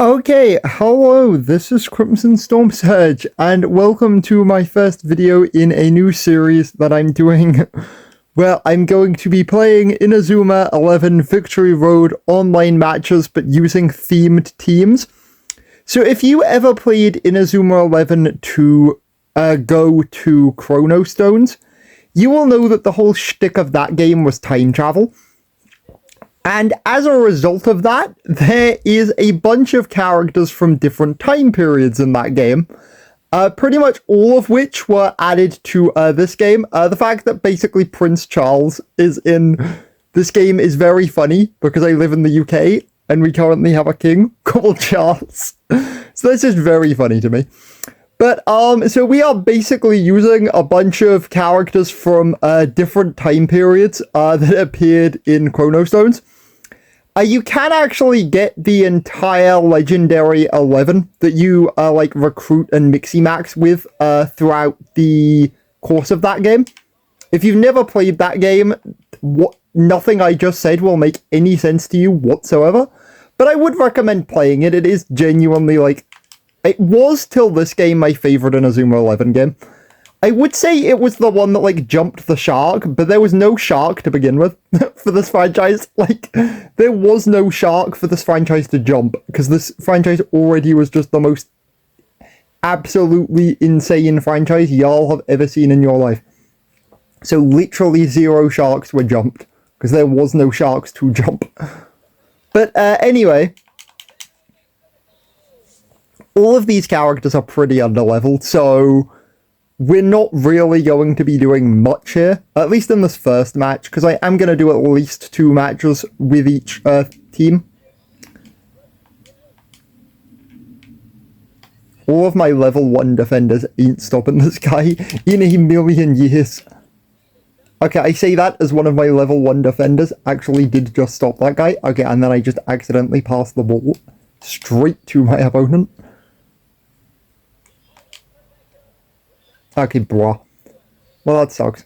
Okay, hello, this is Crimson Storm Surge, and welcome to my first video in a new series that I'm doing, where I'm going to be playing Inazuma 11 Victory Road online matches, but using themed teams. So if you ever played Inazuma 11 to go to Chrono Stones, you will know that the whole shtick of that game was time travel. And as a result of that, there is a bunch of characters from different time periods in that game, pretty much all of which were added to this game. The fact that basically Prince Charles is in this game is very funny, because I live in the UK, and we currently have a king called Charles. So that's just very funny to me. But, so we are basically using a bunch of characters from different time periods that appeared in Chrono Stones. You can actually get the entire Legendary 11 that you, recruit and mixi-max with throughout the course of that game. If you've never played that game, nothing I just said will make any sense to you whatsoever. But I would recommend playing it. It is genuinely, it was, till this game, my favorite Inazuma 11 game. I would say it was the one that, jumped the shark, but there was no shark to begin with for this franchise. There was no shark for this franchise to jump, because this franchise already was just the most absolutely insane franchise y'all have ever seen in your life. So literally 0 sharks were jumped, because there was no sharks to jump. But anyway, all of these characters are pretty underleveled, so we're not really going to be doing much here, at least in this first match, because I am going to do at least 2 matches with each team. All of my level 1 defenders ain't stopping this guy in a million years. Okay, I say that as one of my level 1 defenders actually did just stop that guy. Okay, and then I just accidentally passed the ball straight to my opponent. Okay, bruh. Well, that sucks.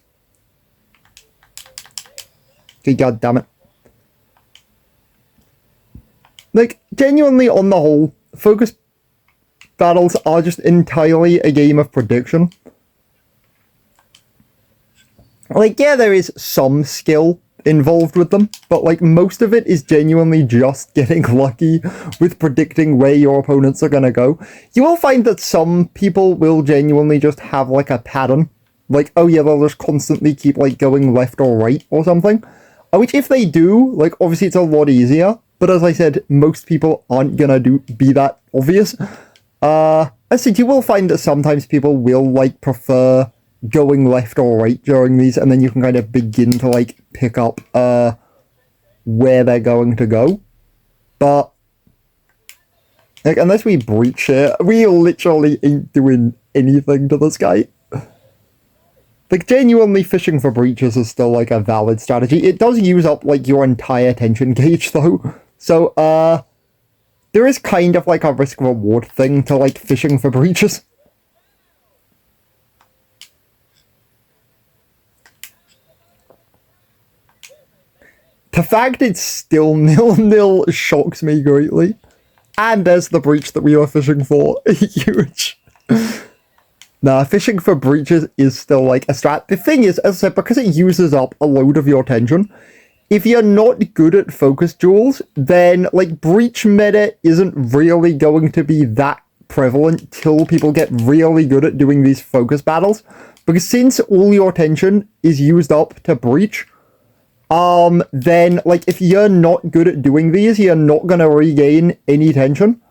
Okay, god damn it. Genuinely, on the whole, focus battles are just entirely a game of prediction. Yeah, there is some skill involved with them, but most of it is genuinely just getting lucky with predicting where your opponents are gonna go. You will find that some people will genuinely just have a pattern, oh yeah, they'll just constantly keep going left or right or something, which if they do, obviously it's a lot easier, but as I said, most people aren't gonna be that obvious. I said, you will find that sometimes people will prefer going left or right during these, and then you can kind of begin to pick up where they're going to go. But unless we breach it, we literally ain't doing anything to this guy. Genuinely fishing for breaches is still a valid strategy. It does use up your entire attention gauge though, so there is kind of a risk reward thing to fishing for breaches. The fact it's still 0-0 shocks me greatly. And there's the breach that we were fishing for. Huge. Nah, fishing for breaches is still a strat. The thing is, as I said, because it uses up a load of your attention, if you're not good at focus duels, then breach meta isn't really going to be that prevalent till people get really good at doing these focus battles. Because since all your attention is used up to breach, then, if you're not good at doing these, you're not going to regain any tension.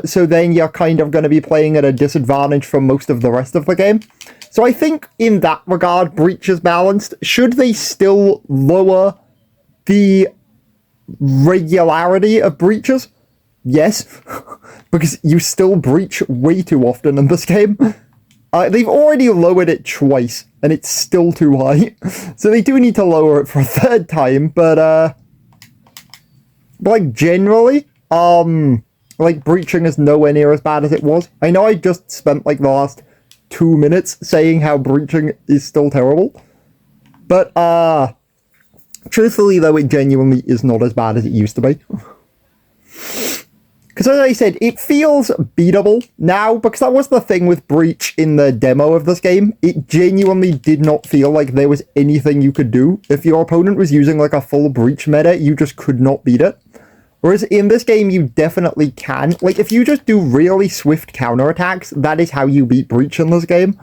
So then you're kind of going to be playing at a disadvantage for most of the rest of the game. So I think, in that regard, breach is balanced. Should they still lower the regularity of breaches? Yes. Because you still breach way too often in this game. They've already lowered it twice, and it's still too high. So they do need to lower it for a 3rd time, but generally, breaching is nowhere near as bad as it was. I know I just spent, the last 2 minutes saying how breaching is still terrible. But, truthfully, though, it genuinely is not as bad as it used to be. Because as I said, it feels beatable now, because that was the thing with Breach in the demo of this game. It genuinely did not feel like there was anything you could do. If your opponent was using like a full Breach meta, you just could not beat it. Whereas in this game, you definitely can. Like, if you just do really swift counterattacks, that is how you beat Breach in this game.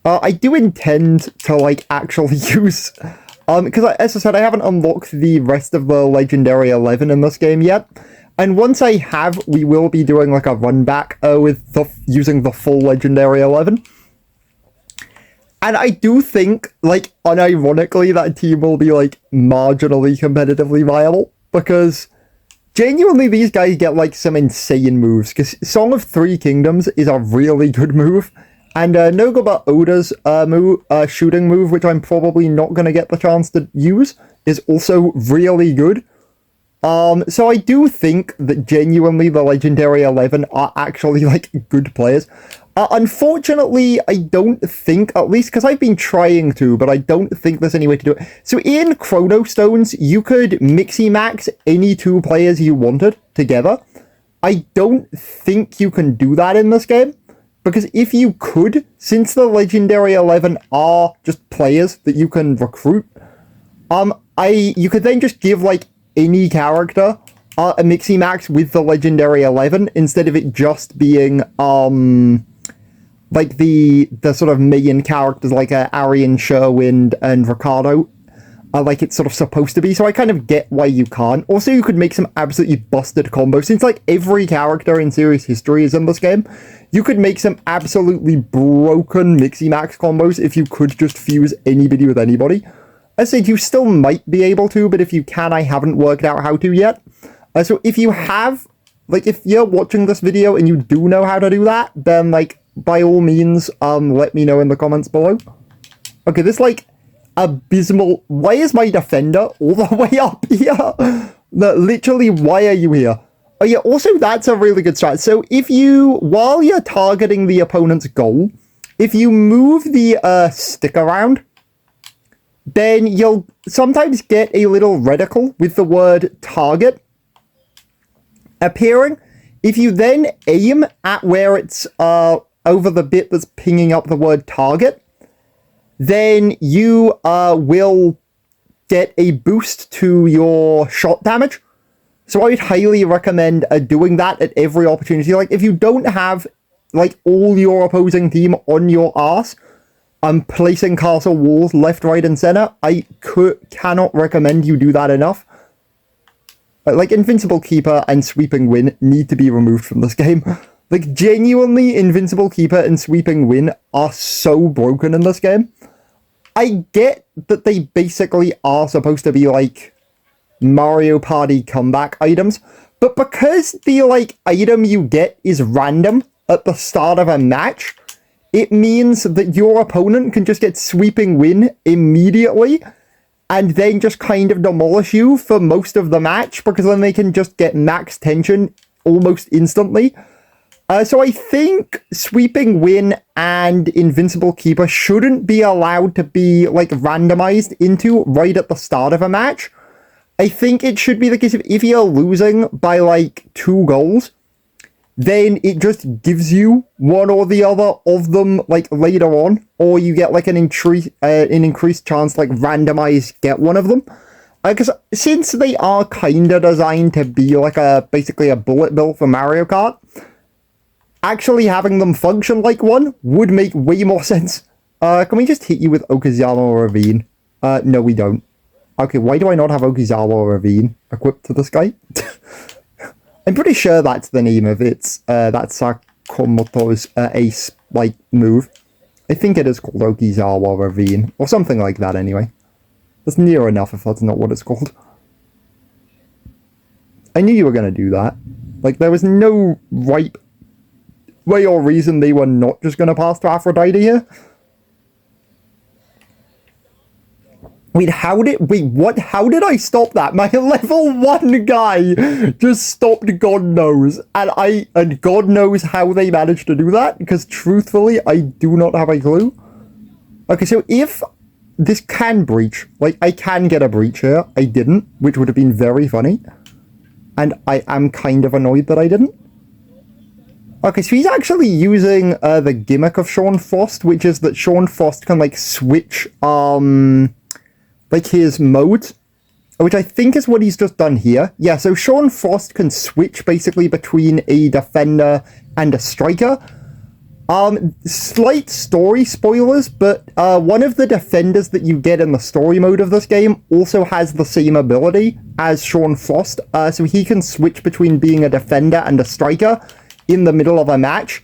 I do intend to, like, actually use... because, as I said, I haven't unlocked the rest of the Legendary 11 in this game yet. And once I have, we will be doing, like, a run back with using the full Legendary 11. And I do think, like, unironically, that team will be, like, marginally competitively viable. Because, genuinely, these guys get, like, some insane moves. Because Song of Three Kingdoms is a really good move. And Nogaba Oda's shooting move, which I'm probably not going to get the chance to use, is also really good. So I do think that genuinely the Legendary 11 are actually, like, good players. Unfortunately, I don't think, at least because I've been trying to, but I don't think there's any way to do it. So in Chrono Stones, you could mixi-max any two players you wanted together. I don't think you can do that in this game. Because if you could, since the Legendary 11 are just players that you can recruit, you could then just give, like, any character a mixi-max with the Legendary 11, instead of it just being, like, the sort of main characters like Arian, Sherwind, and Ricardo, like it's sort of supposed to be, so I kind of get why you can't. Also, you could make some absolutely busted combos, since, like, every character in series history is in this game. You could make some absolutely broken mixi-max combos if you could just fuse anybody with anybody. I said you still might be able to, but if you can, I haven't worked out how to yet. So if you have, like, if you're watching this video and you do know how to do that, then, like, by all means, let me know in the comments below. Okay, this, like, abysmal... Why is my defender all the way up here? Literally, why are you here? Oh yeah, also that's a really good strat. So if you, while you're targeting the opponent's goal, if you move the stick around, then you'll sometimes get a little reticle with the word target appearing. If you then aim at where it's over the bit that's pinging up the word target, then you will get a boost to your shot damage. So I would highly recommend doing that at every opportunity. Like, if you don't have, like, all your opposing team on your arse, placing castle walls left, right, and center, I cannot recommend you do that enough. Like, Invincible Keeper and Sweeping Win need to be removed from this game. Like, genuinely, Invincible Keeper and Sweeping Win are so broken in this game. I get that they basically are supposed to be, like, Mario Party comeback items, but because the, like, item you get is random at the start of a match, it means that your opponent can just get Sweeping Win immediately and then just kind of demolish you for most of the match, because then they can just get max tension almost instantly. So I think Sweeping Win and Invincible Keeper shouldn't be allowed to be, like, randomized into right at the start of a match. I think it should be the case of if you're losing by, like, 2 goals, then it just gives you one or the other of them, like, later on, or you get, like, an increased chance, like, randomized get one of them. Because since they are kind of designed to be, like, basically a bullet bill for Mario Kart, actually having them function like one would make way more sense. Can we just hit you with Okizama Ravine? No, we don't. Okay, why do I not have Okizawa Ravine equipped to this guy? I'm pretty sure that's the name of it. That's Sakamoto's ace, like, move. I think it is called Okizawa Ravine, or something like that anyway. That's near enough if that's not what it's called. I knew you were going to do that. Like, there was no right way or reason they were not just going to pass to Aphrodite here. Wait, how did I stop that? My level 1 guy just stopped God knows. And God knows how they managed to do that, because truthfully, I do not have a clue. Okay, so if this can breach, like, I can get a breach here. I didn't, which would have been very funny. and I am kind of annoyed that I didn't. Okay, so he's actually using the gimmick of Sean Frost, which is that Sean Frost can, like, switch, like, his modes, which I think is what he's just done here. Yeah, so Sean Frost can switch, basically, between a defender and a striker. Slight story spoilers, but one of the defenders that you get in the story mode of this game also has the same ability as Sean Frost, so he can switch between being a defender and a striker in the middle of a match,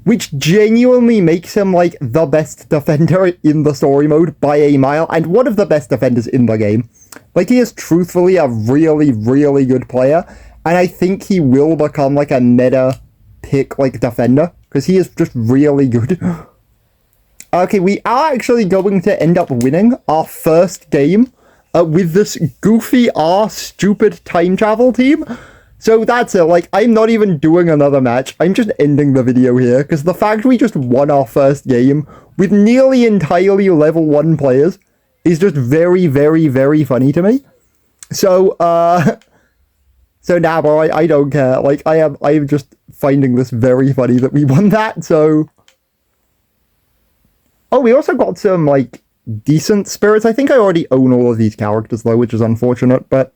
which genuinely makes him, like, the best defender in the story mode by a mile, and one of the best defenders in the game. Like, he is truthfully a really, really good player, and I think he will become, like, a meta pick, like, defender, because he is just really good. Okay, we are actually going to end up winning our first game with this goofy, stupid time travel team. So that's it, like, I'm not even doing another match, I'm just ending the video here, because the fact we just won our first game with nearly entirely level 1 players is just very, very, very funny to me. So, so nah, bro, I don't care, like, I am just finding this very funny that we won that, so... Oh, we also got some, like, decent spirits. I think I already own all of these characters, though, which is unfortunate, but...